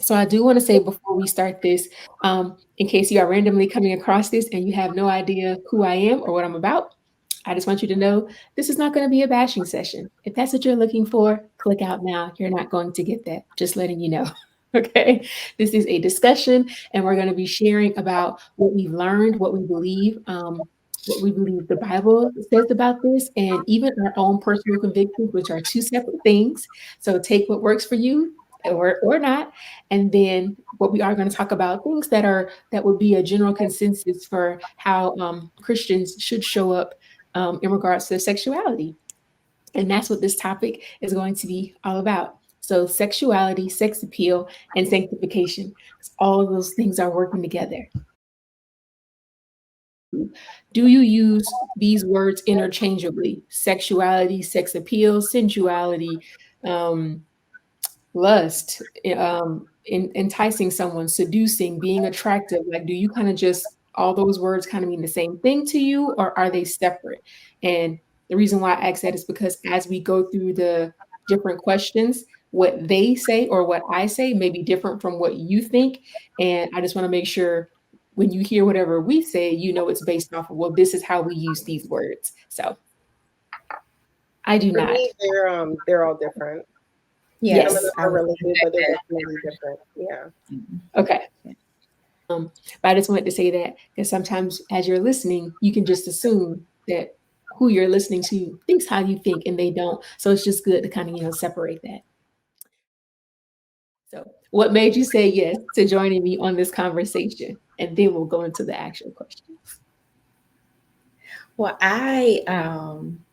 So I do want to say before we start this, in case you are randomly coming across this and you have no idea who I am or what I'm about, I just want you to know this is not going to be a bashing session. If that's what you're looking for, click out now. You're not going to get that. Just letting you know. Okay. This is a discussion, and we're going to be sharing about what we've learned, what we believe the Bible says about this, and even our own personal convictions, which are two separate things. So take what works for you or not. And then what we are going to talk about things that would be a general consensus for how Christians should show up in regards to sexuality. And that's what this topic is going to be all about. So sexuality, sex appeal, and sanctification. All of those things are working together. Do you use these words interchangeably? Sexuality, sex appeal, sensuality, um, lust, enticing someone, seducing, being attractive. Like, do you kind of just all those words kind of mean the same thing to you, or are they separate? And the reason why I ask that is because as we go through the different questions, what they say or what I say may be different from what you think. And I just want to make sure when you hear whatever we say, you know it's based off of, well, this is how we use these words. So I do For not. me, they're all different. Some of Yes. them are related, but they're definitely different. Yeah. Okay. But I just wanted to say that because sometimes as you're listening, you can just assume that who you're listening to thinks how you think and they don't. So it's just good to kind of, separate that. So what made you say yes to joining me on this conversation? And then we'll go into the actual questions. Well, I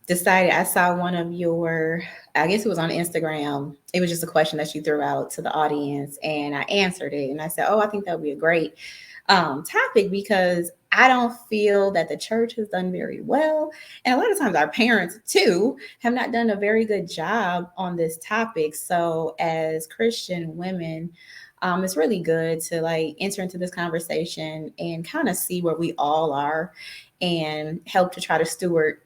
decided I saw one of your, I guess it was on Instagram. It was just a question that you threw out to the audience, and I answered it. And I said, "Oh, I think that would be a great topic because I don't feel that the church has done very well, and a lot of times our parents too have not done a very good job on this topic. So, as Christian women." It's really good to like enter into this conversation and kind of see where we all are and help to try to steward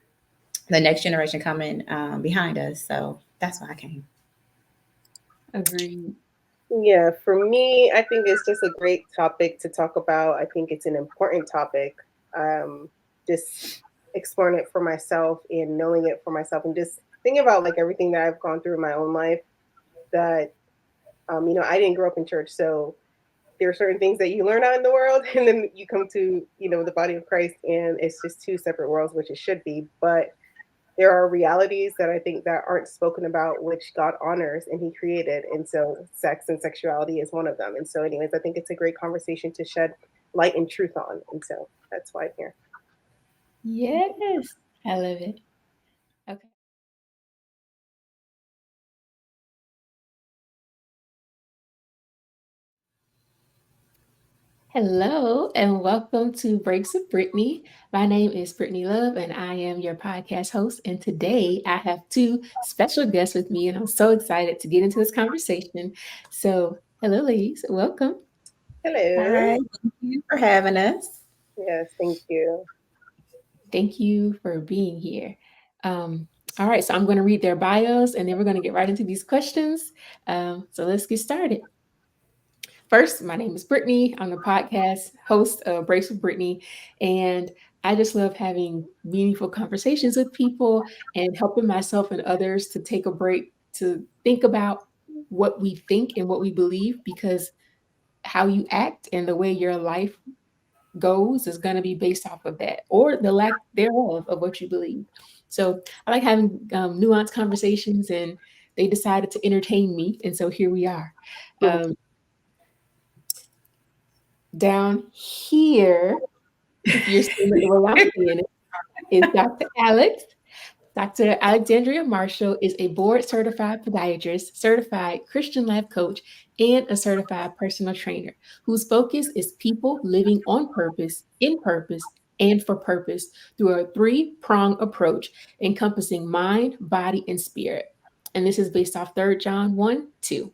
the next generation coming behind us. So that's why I came. Agreed. Yeah, for me, I think it's just a great topic to talk about. I think it's an important topic. Just exploring it for myself and knowing it for myself and just thinking about like everything that I've gone through in my own life that I didn't grow up in church, so there are certain things that you learn out in the world and then you come to, the body of Christ and it's just two separate worlds, which it should be. But there are realities that I think that aren't spoken about, which God honors and He created. And so sex and sexuality is one of them. And so, anyways, I think it's a great conversation to shed light and truth on. And so that's why I'm here. Yes. I love it. Okay. Hello and welcome to Breaks with Brittany. My name is Brittany Love and I am your podcast host. And today I have two special guests with me, and I'm so excited to get into this conversation. So, hello, ladies. Welcome. Hello. Hi, thank you for having us. Yes, thank you. Thank you for being here. Um, all right, so I'm going to read their bios and then we're going to get right into these questions. So, let's get started. First, my name is Brittany. I'm the podcast host of Breaks with Brittany, and I just love having meaningful conversations with people and helping myself and others to take a break to think about what we think and what we believe, because how you act and the way your life goes is going to be based off of that or the lack thereof of what you believe. So I like having nuanced conversations, and they decided to entertain me, and so here we are. Um, Down here, if you're seeing it the way I'm seeing it, is Dr. Alex. Dr. Alexandria Marshall is a board certified podiatrist, certified Christian life coach, and a certified personal trainer whose focus is people living on purpose, in purpose, and for purpose through a three-pronged approach encompassing mind, body, and spirit. And this is based off 3 John 1:2.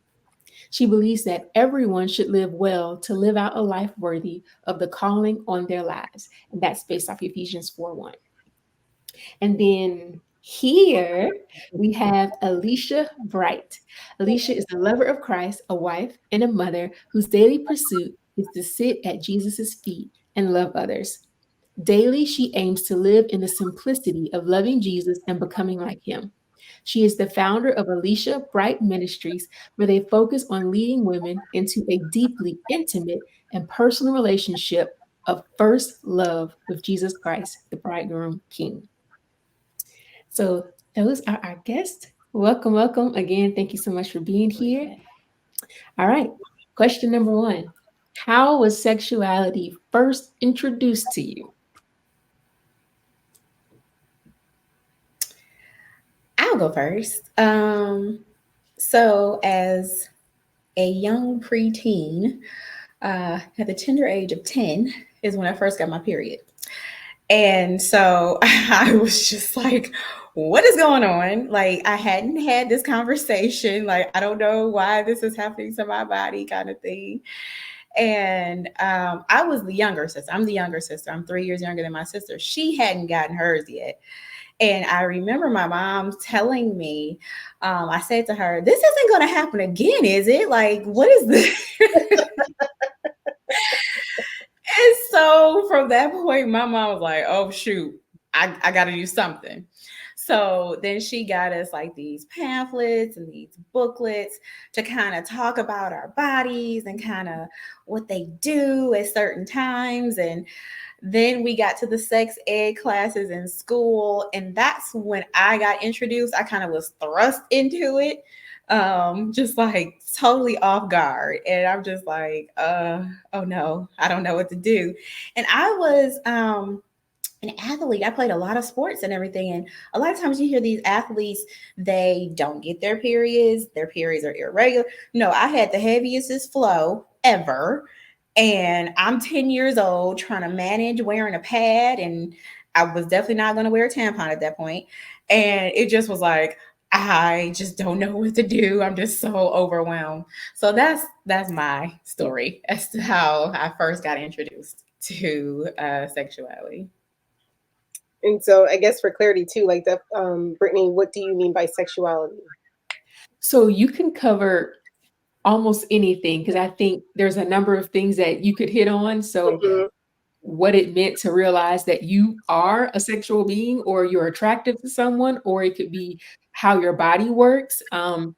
She believes that everyone should live well to live out a life worthy of the calling on their lives. And that's based off Ephesians 4:1. And then Here we have Alicia Bright. Alicia is a lover of Christ, a wife, and a mother whose daily pursuit is to sit at Jesus' feet and love others. Daily, she aims to live in the simplicity of loving Jesus and becoming like him. She is the founder of Alicia Bright Ministries, where they focus on leading women into a deeply intimate and personal relationship of first love with Jesus Christ, the bridegroom king. So, those are our guests. Welcome, welcome again. Thank you so much for being here. All right. Question number one. How was sexuality first introduced to you? I'll go first. So as a young preteen, at the tender age of 10 is when I first got my period. And so I was just like, what is going on? Like, I hadn't had this conversation. Like, I don't know why this is happening to my body, kind of thing. And I was the younger sister. I'm the younger sister. I'm 3 years younger than my sister. She hadn't gotten hers yet. And I remember my mom telling me, I said to her, this isn't going to happen again, is it? Like, what is this? And so from that point, my mom was like, oh, shoot, I got to do something. So then she got us like these pamphlets and these booklets to kind of talk about our bodies and kind of what they do at certain times. And then we got to the sex ed classes in school. And that's when I got introduced. I kind of was thrust into it, just like totally off guard. And I'm just like, oh no, I don't know what to do. And I was an athlete. I played a lot of sports and everything. And a lot of times you hear these athletes, they don't get their periods are irregular. No, I had the heaviest flow ever. And I'm 10 years old trying to manage wearing a pad. And I was definitely not going to wear a tampon at that point. And it just was like, I just don't know what to do. I'm just so overwhelmed. So that's my story as to how I first got introduced to sexuality. And so I guess for clarity too, like that, Brittany, what do you mean by sexuality? So, you can cover almost anything because I think there's a number of things that you could hit on. So, Mhm. what it meant to realize that you are a sexual being or you're attractive to someone, or it could be how your body works. So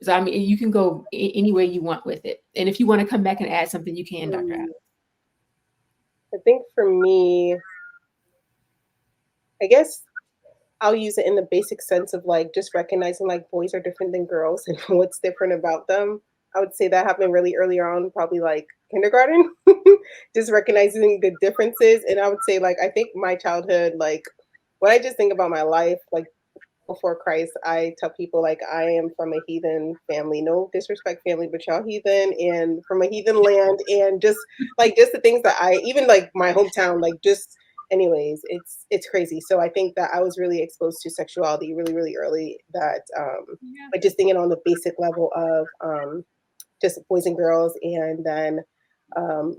I mean, you can go any way you want with it. And if you want to come back and add something, you can, Dr. Adam. I think for me, I guess I'll use it in the basic sense of like just recognizing like boys are different than girls and what's different about them. I would say that happened really early on, probably like kindergarten, just recognizing the differences. And I would say like I think my childhood, like when I just think about my life, like before Christ, I tell people like I am from a heathen family. No disrespect, family, but y'all heathen and from a heathen land, and just the things that I even like my hometown, like just anyways, it's crazy. So I think that I was really exposed to sexuality really really early. That Yeah. but just thinking on the basic level of just boys and girls, and then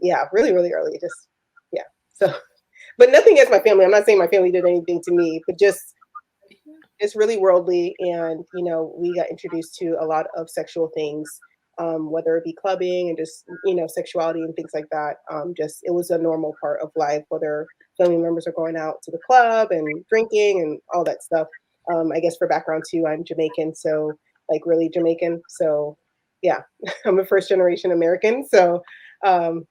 yeah, really really early, just yeah. So, but nothing against my family. I'm not saying my family did anything to me, but just it's really worldly, and we got introduced to a lot of sexual things, whether it be clubbing and just sexuality and things like that. Just it was a normal part of life, whether family members are going out to the club and drinking and all that stuff. I guess for background too, I'm Jamaican, so like really Jamaican. So yeah, I'm a first generation American. So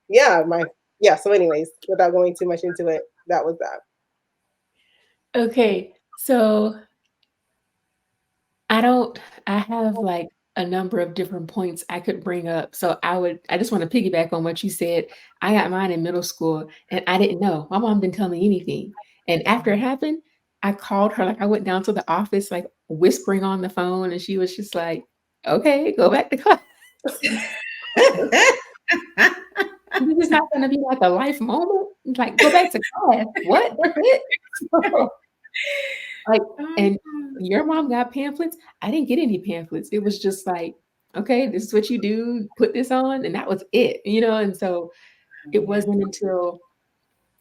yeah, yeah. So anyways, without going too much into it, that was that. Okay. So I don't, I have like a number of different points I could bring up. So I just want to piggyback on what you said. I got mine in middle school and I didn't know. My mom didn't tell me anything. And after it happened, I called her, like I went down to the office, like whispering on the phone, and she was just like, okay, go back to class. This is not going to be like a life moment. Like, go back to class. What? That's it. Like, and your mom got pamphlets. I didn't get any pamphlets. It was just like, okay, this is what you do, put this on, and that was it. And so it wasn't until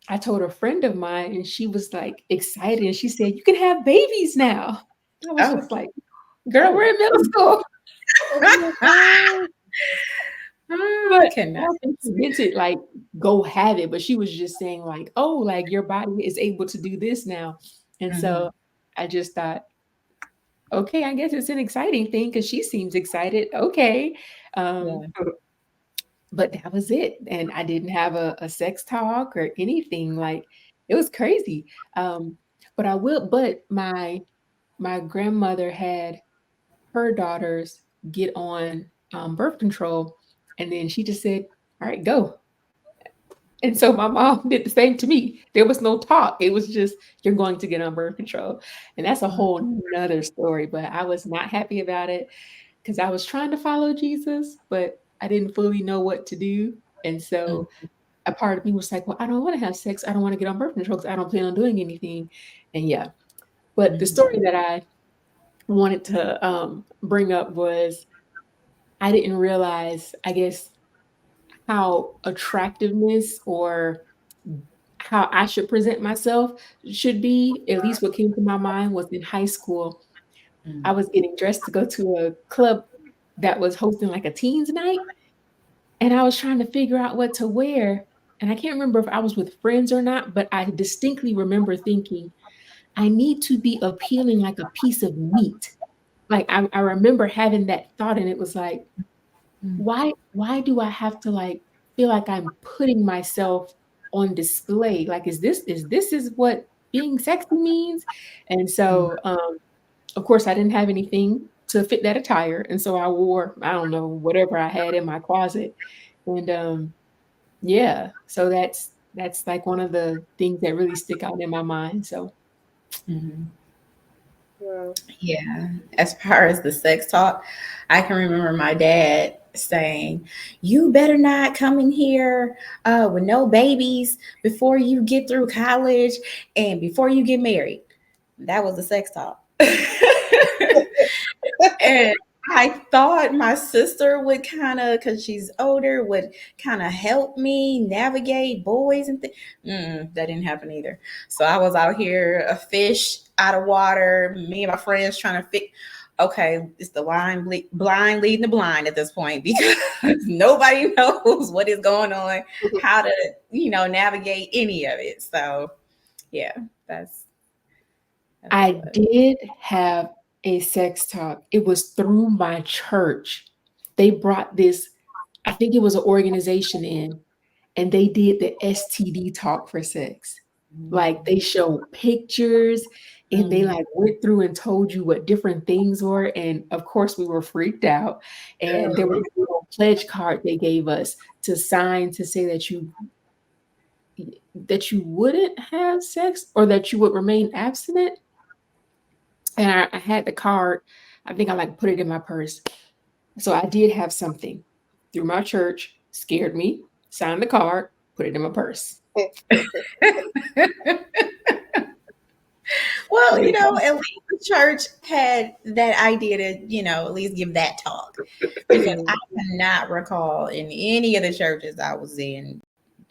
I told a friend of mine, and she was like excited, and she said, "You can have babies now." I was Oh. just like, "Girl, we're Oh, in middle school." oh my Oh, I But I cannot. don't think she meant to like go have it, but she was just saying like, "Oh, like your body is able to do this now." And Mhm. so I just thought, okay, I guess it's an exciting thing because she seems excited. Okay. Yeah. But that was it. And I didn't have a sex talk or anything. Like it was crazy. But I will, but my grandmother had her daughters get on birth control, and then she just said, "All right, go." And so my mom did the same to me. There was no talk. It was just, you're going to get on birth control. And that's a whole nother story. But I was not happy about it because I was trying to follow Jesus, but I didn't fully know what to do. And Mhm. so a part of me was like, well, I don't want to have sex. I don't want to get on birth control because I don't plan on doing anything. And yeah. But the Mhm. story that I wanted to bring up was I didn't realize, I guess, how attractiveness or how I should present myself should be. At least what came to my mind was in high school, I Mhm. was getting dressed to go to a club that was hosting like a teens night, and I was trying to figure out what to wear. And I can't remember if I was with friends or not, but I distinctly remember thinking, I need to be appealing like a piece of meat. Like I remember having that thought, and it was like, Mhm. why do I have to like feel like I'm putting myself on display? Like, is this what being sexy means? And Mhm. so of course I didn't have anything to fit that attire. And so I wore, I don't know, whatever I had in my closet. And yeah, so that's like one of the things that really stick out in my mind. So Mhm. wow. Yeah. As far as the sex talk, I can remember my dad saying, "You better not come in here with no babies before you get through college and before you get married." That was the sex talk. And I thought my sister would kind of, because she's older, would kind of help me navigate boys and things. That didn't happen either. So I was out here, a fish out of water, me and my friends trying to fix. Okay, it's the blind leading the blind at this point because nobody knows what is going on, how to, navigate any of it. So yeah, that's what I it was. did have a sex talk. It was through my church. They brought this, I think it was an organization in, and they did the STD talk for sex. Like they showed pictures and they Mm. like went through and told you what different things were. And of course, we were freaked out. And there was a little pledge card they gave us to sign to say that you wouldn't have sex or that you would remain abstinent. And I had the card. I think I like put it in my purse. So I did have something through my church, scared me, signed the card, put it in my purse. Well, It was at least the church had that idea to, at least give that talk. Because I cannot recall in any of the churches I was in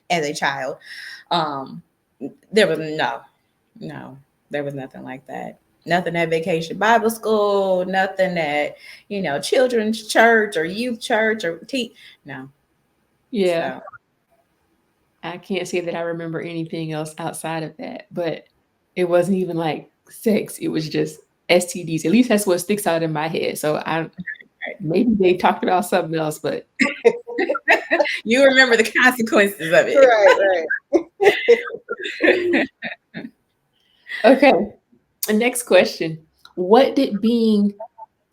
as a child, um, there was no, there was nothing like that. Nothing at Vacation Bible School, nothing at, children's church or youth church or no. yeah. So I can't say that I remember anything else outside of that, but it wasn't even like sex. It was just STDs. At least that's what sticks out in my head. So I right. maybe they talked about something else, but You remember the consequences of it. Right, right. okay. Next question. What did being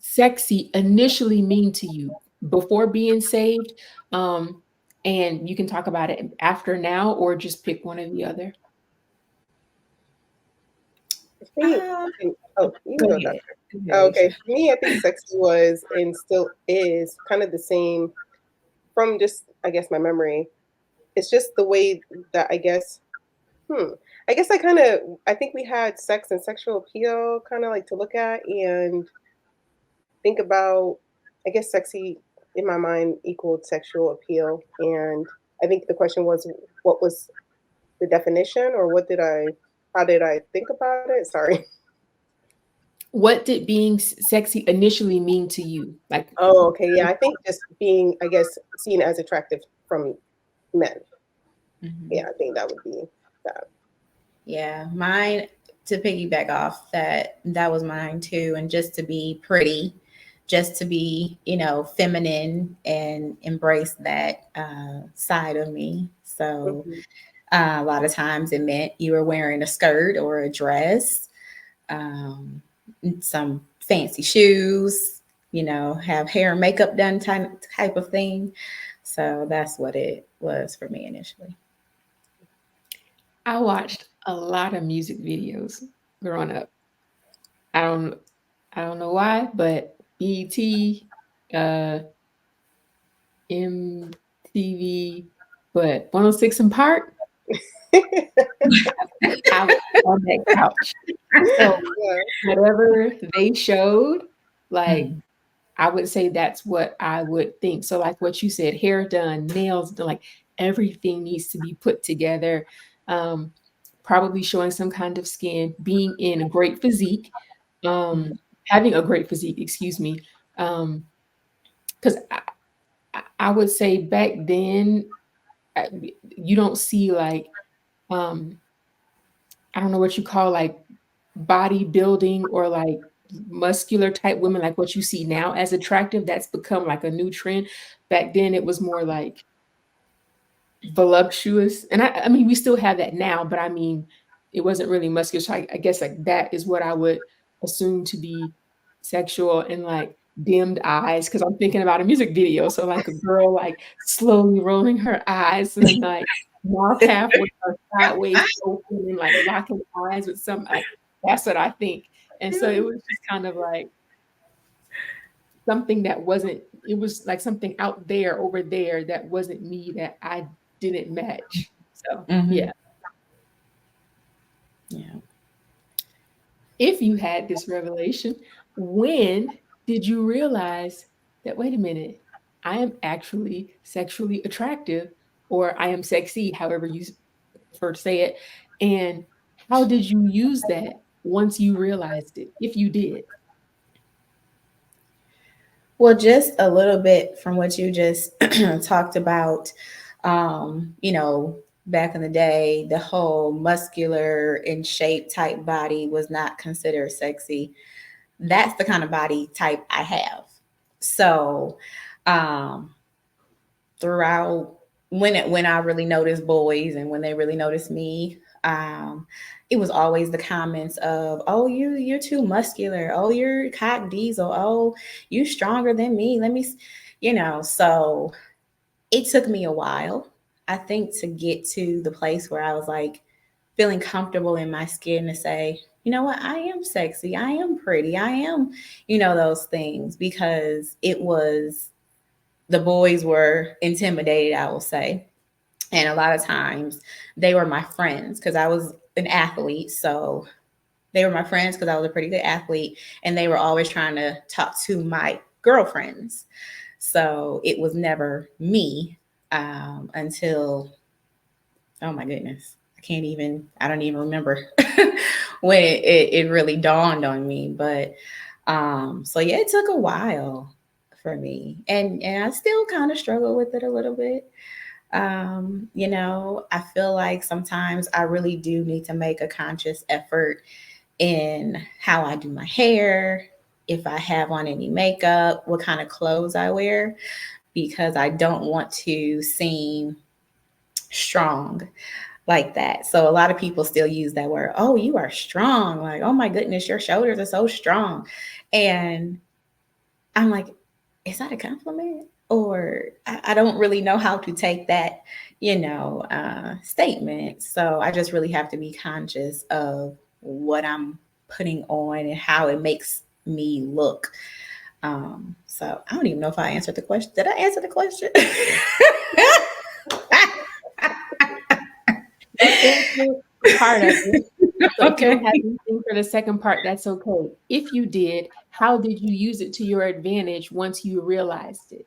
sexy initially mean to you before being saved? Um, and you can talk about it after now or just pick one or the other. I think, Um, oh, you Go can go, ahead. Doctor. Go ahead, Oh, okay, Alicia. for me, I think sexy was and still is kind of the same from just, I guess, my memory. It's just the way that hmm, I guess I think we had sex and sexual appeal kind of like to look at and think about, I guess, sexy in my mind equaled sexual appeal. And I think the question was, what was the definition, or how did I think about it? Sorry. What did being sexy initially mean to you? Like, Oh, okay. Yeah, I think just being, I guess, seen as attractive from men. Mhm. Yeah, I think that would be that. Yeah, mine, to piggyback off that was mine too, and just to be pretty, just to be, feminine and embrace that side of me. So Mhm. a lot of times it meant you were wearing a skirt or a dress, um, some fancy shoes, have hair and makeup done type of thing. So that's what it was for me initially. I watched a lot of music videos growing up. I don't I don't know why, but BET, uh, MTV, but 106 in Park, I was on that couch. So Yeah. whatever they showed, like Mm. I would say that's what I would think. So like what you said, hair done, nails done, like everything needs to be put together. Um, Probably showing some kind of skin, being in a great physique, Mm. having a great physique, excuse me. Because I would say back then, you don't see like, um, I don't know what you call like bodybuilding or like muscular type women, like what you see now as attractive. That's become like a new trend. Back then, it was more like voluptuous, and I mean, we still have that now, but I mean, it wasn't really muscular, so I guess, like, that is what I would assume to be sexual and, like, dimmed eyes, because 'cause I'm thinking about a music video, so, like, a girl, like, slowly rolling her eyes and, like, mouth halfway or sideways open and, like, locking eyes with some like, that's what I think, and so it was just kind of like something that wasn't it was like something out there, over there that wasn't me that I didn't match. So, Hmm. yeah. Yeah. If you had this revelation, when did you realize that, "Wait a minute, I am actually sexually attractive," or "I am sexy," however you prefer to say it, and how did you use that once you realized it, if you did? Well, just a little bit from what you just talked about, back in the day, the whole muscular and shape type body was not considered sexy. That's the kind of body type I have. So, um, throughout when I really noticed boys and when they really noticed me, it was always the comments of, "Oh, you're too muscular. Oh, you're cock diesel. Oh, you stronger than me. Let me," So it took me a while, I think, to get to the place where I was like feeling comfortable in my skin to say, you know what, I am sexy. I am pretty. I am, those things, because it was the boys were intimidated, I will say. And a lot of times they were my friends because I was an athlete. So they were my friends because I was a pretty good athlete. And they were always trying to talk to my girlfriends. So it was never me, until, oh my goodness, I don't even remember when it really dawned on me. But so yeah, it took a while for me. And I still kind of struggle with it a little bit. I feel like sometimes I really do need to make a conscious effort in how I do my hair, if I have on any makeup, what kind of clothes I wear, because I don't want to seem strong like that. So a lot of people still use that word, "Oh, you are strong." Like, "Oh my goodness, your shoulders are so strong." And I'm like, is that a compliment? Or I don't really know how to take that, statement. So I just really have to be conscious of what I'm putting on and how it makes me look. So I don't even know if I answered the question. Did I answer the question? You answered part of it. So if you don't Okay. have anything for the second part, that's okay. If you did, how did you use it to your advantage once you realized it?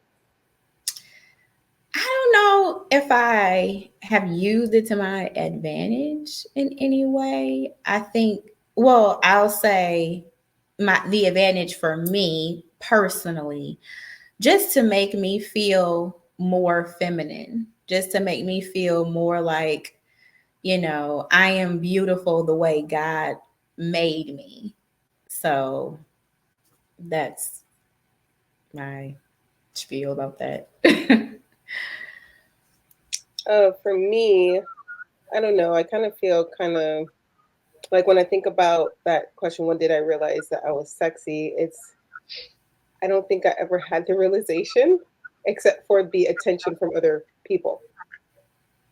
I don't know if I have used it to my advantage in any way. I think, well, I'll say the advantage for me personally, just to make me feel more feminine, just to make me feel more like, I am beautiful the way God made me. So that's my spiel about that. For me, I don't know. I kind of feel kind of like when I think about that question, when did I realize that I was sexy? I don't think I ever had the realization except for the attention from other people.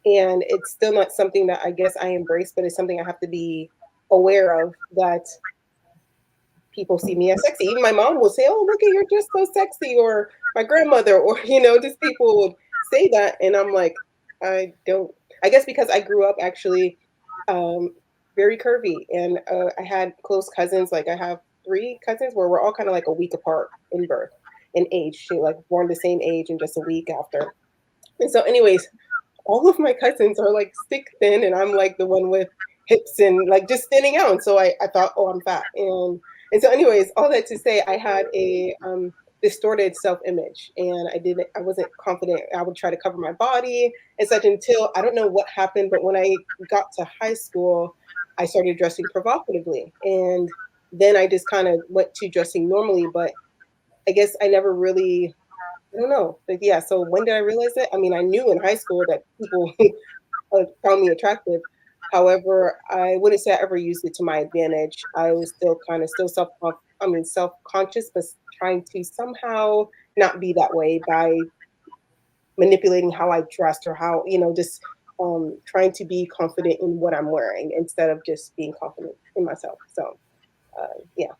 And it's still not something that I guess I embrace, but it's something I have to be aware of, that people see me as sexy. Even my mom will say, "Oh, look at, you're just so sexy," or my grandmother, or just people would say that, and I'm like, I don't. I guess because I grew up actually um, very curvy, and I had close cousins. Like I have three cousins where we're all kind of like a week apart in birth and age. She like born the same age and just a week after. And so, anyways, all of my cousins are like stick thin, and I'm like the one with hips and like just standing out. And so I thought, oh, I'm fat. And so, anyways, all that to say, I had a distorted self-image, and I wasn't confident. I would try to cover my body and such, until I don't know what happened, but when I got to high school, I started dressing provocatively, and then I just kind of went to dressing normally. But I guess I never really, I don't know. But yeah, so when did I realize it? I mean, I knew in high school that people found me attractive. However, I wouldn't say I ever used it to my advantage. I was still kind of still self-conscious, but trying to somehow not be that way by manipulating how I dressed, or how, just trying to be confident in what I'm wearing instead of just being confident in myself. So yeah.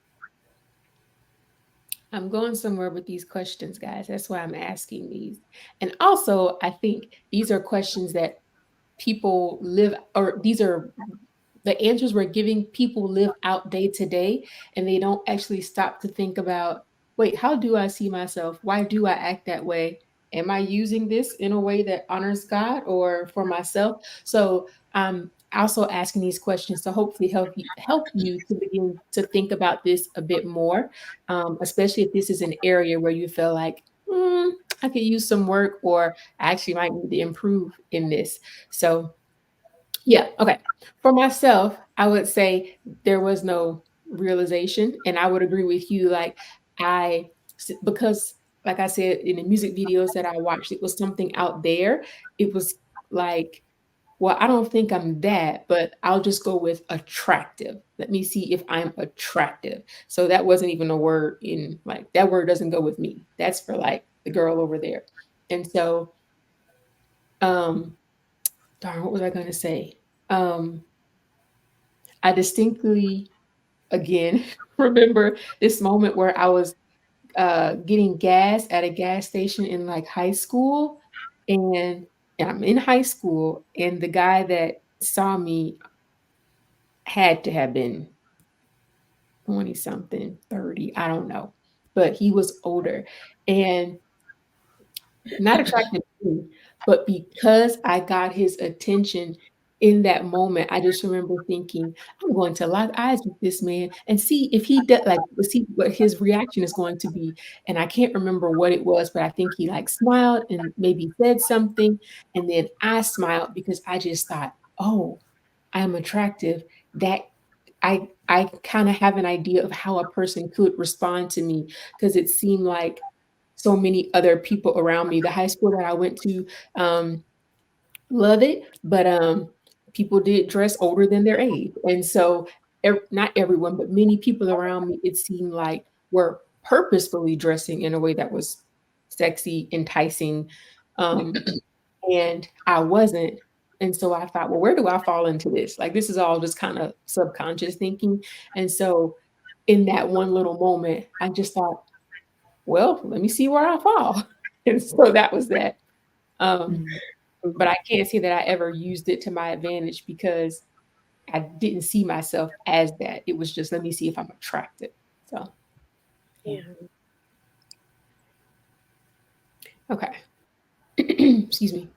I'm going somewhere with these questions, guys. That's why I'm asking these. And also, I think these are questions that people live, or these are the answers we're giving people live out day to day, and they don't actually stop to think about, wait, how do I see myself? Why do I act that way? Am I using this in a way that honors God or for myself? So I'm also asking these questions to hopefully help you to begin to think about this a bit more, especially if this is an area where you feel like, I could use some work, or I actually might need to improve in this. So yeah, okay. For myself, I would say there was no realization, and I would agree with you. Like because, like I said, in the music videos that I watched, it was something out there. It was like, well, I don't think I'm that, but I'll just go with attractive. Let me see if I'm attractive. So that wasn't even a word in, like, that word doesn't go with me. That's for like the girl over there. And so, um, darn, what was I going to say? Um, I distinctly, again, remember this moment where I was getting gas at a gas station in like high school. And, and I'm in high school, and the guy that saw me had to have been 20 something, 30, I don't know. But he was older and not attractive to me, but because I got his attention in that moment, I just remember thinking, I'm going to lock eyes with this man and see if he does, like, see what his reaction is going to be. And I can't remember what it was, but I think he like smiled and maybe said something. And then I smiled because I just thought, oh, I'm attractive. That I kind of have an idea of how a person could respond to me, because it seemed like so many other people around me. The high school that I went to, um, love it, but people did dress older than their age, and so not everyone, but many people around me, it seemed like, were purposefully dressing in a way that was sexy, enticing, um, and I wasn't. And so I thought, well, where do I fall into this? Like, this is all just kind of subconscious thinking. And so in that one little moment, I just thought, well, let me see where I fall. And so that was that. Um, but I can't say that I ever used it to my advantage, because I didn't see myself as that. It was just, let me see if I'm attracted. So, yeah. Yeah. Okay. Excuse excuse me.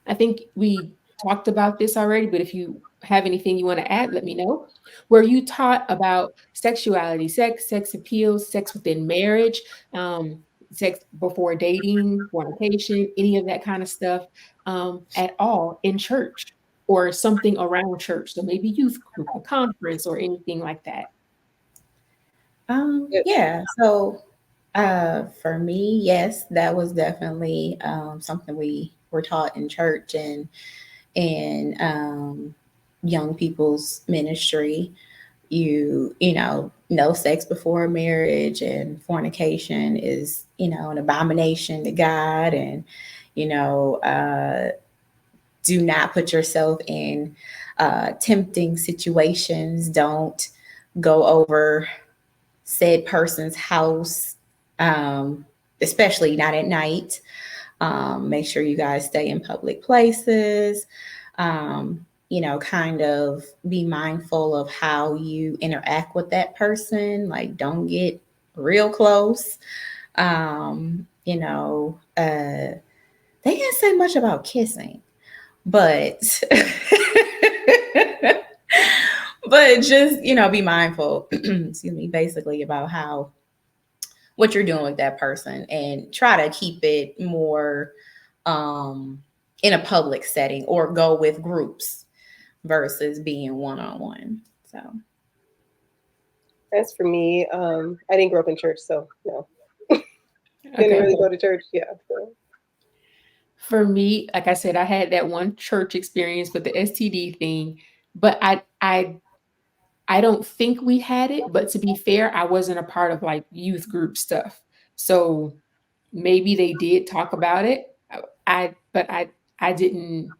I think we talked about this already, but if you have anything you want to add, let me know. Were you taught about sexuality, sex appeal, sex within marriage, sex before dating, fornication, any of that kind of stuff at all in church or something around church? So maybe youth group, a conference, or anything like that. Yep. Yeah. So for me, yes, that was definitely something we were taught in church and in young people's ministry. You know, no sex before marriage and fornication is, you know, an abomination to God, and you know, do not put yourself in tempting situations. Don't go over said person's house, um, especially not at night. Make sure you guys stay in public places. You know, kind of be mindful of how you interact with that person. Like, don't get real close. You know, they didn't say much about kissing, but but just, you know, be mindful, excuse me, basically about how what you're doing with that person, and try to keep it more um in a public setting, or go with groups versus being one-on-one. So As for me, I didn't grow up in church, so no, didn't Okay. really go to church. Yeah. So. For me, like I said, I had that one church experience with the STD thing, but I don't think we had it, but to be fair, I wasn't a part of like youth group stuff. So maybe they did talk about it. But I didn't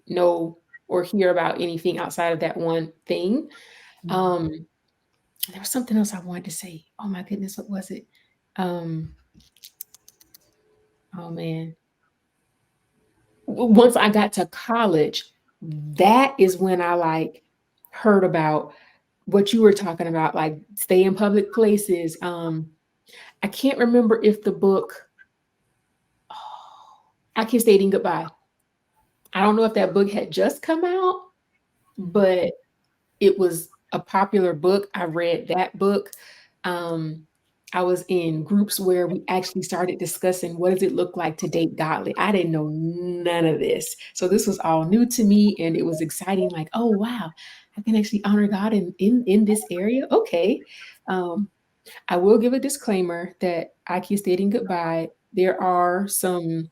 know or hear about anything outside of that one thing. Um there was something else I wanted to say. Oh my goodness, what was it? Um oh man. Once I got to college, that is when I like heard about what you were talking about, like stay in public places. I can't remember if the book, I Kissed Dating Goodbye. I don't know if that book had just come out, but it was a popular book. I read that book. Um, I was in groups where we actually started discussing what does it look like to date godly. I didn't know none of this. So this was all new to me and it was exciting, like, oh wow, I can actually honor God in this area. Okay. Um, I will give a disclaimer that I Kiss Dating Goodbye. There are some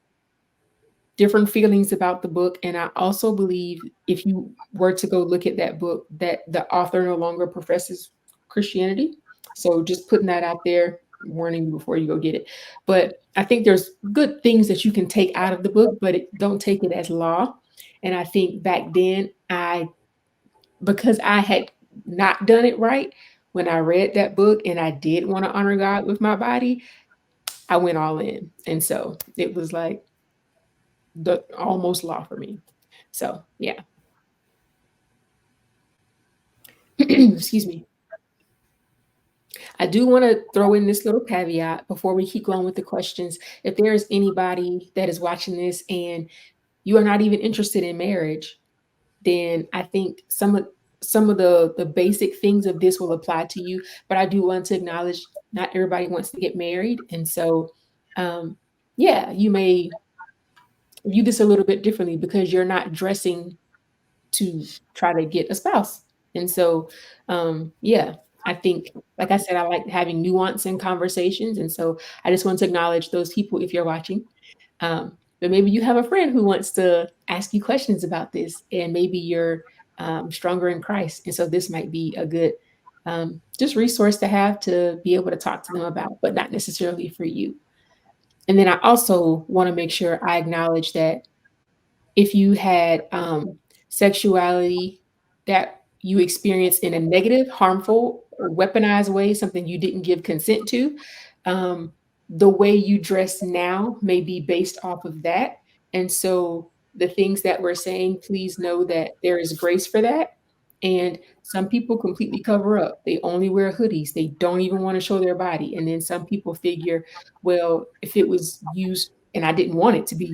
different feelings about the book. And I also believe if you were to go look at that book, that the author no longer professes Christianity. So just putting that out there, warning you before you go get it. But I think there's good things that you can take out of the book, but don't take it as law. And I think back then, because I had not done it right, when I read that book and I did want to honor God with my body, I went all in. And so it was like the almost law for me. So yeah. Excuse me. I do want to throw in this little caveat before we keep going with the questions. If there is anybody that is watching this and you are not even interested in marriage, then I think some of the basic things of this will apply to you. But I do want to acknowledge not everybody wants to get married, and so um, yeah, you may view this a little bit differently because you're not dressing to try to get a spouse. And so, yeah, I think, like I said, I like having nuance in conversations. And so I just want to acknowledge those people if you're watching. But maybe you have a friend who wants to ask you questions about this, and maybe you're stronger in Christ. And so this might be a good just resource to have to be able to talk to them about, but not necessarily for you. And then I also want to make sure I acknowledge that if you had sexuality that you experienced in a negative, harmful, or weaponized way, something you didn't give consent to, um, the way you dress now may be based off of that. And so the things that we're saying, please know that there is grace for that. And some people completely cover up. They only wear hoodies. They don't even want to show their body. And then some people figure, well, if it was used and I didn't want it to be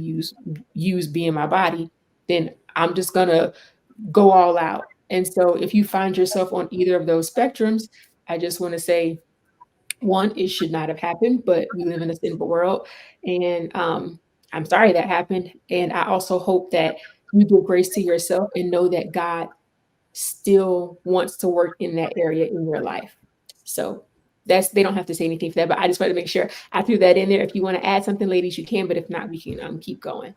used being my body, then I'm just gonna go all out. And so if you find yourself on either of those spectrums, I just want to say, one, it should not have happened, but we live in a sinful world. And I'm sorry that happened. And I also hope that you give grace to yourself and know that God still wants to work in that area in your life. So they don't have to say anything for that, but I just wanted to make sure I threw that in there. If you want to add something, ladies, you can, but if not, we can keep going.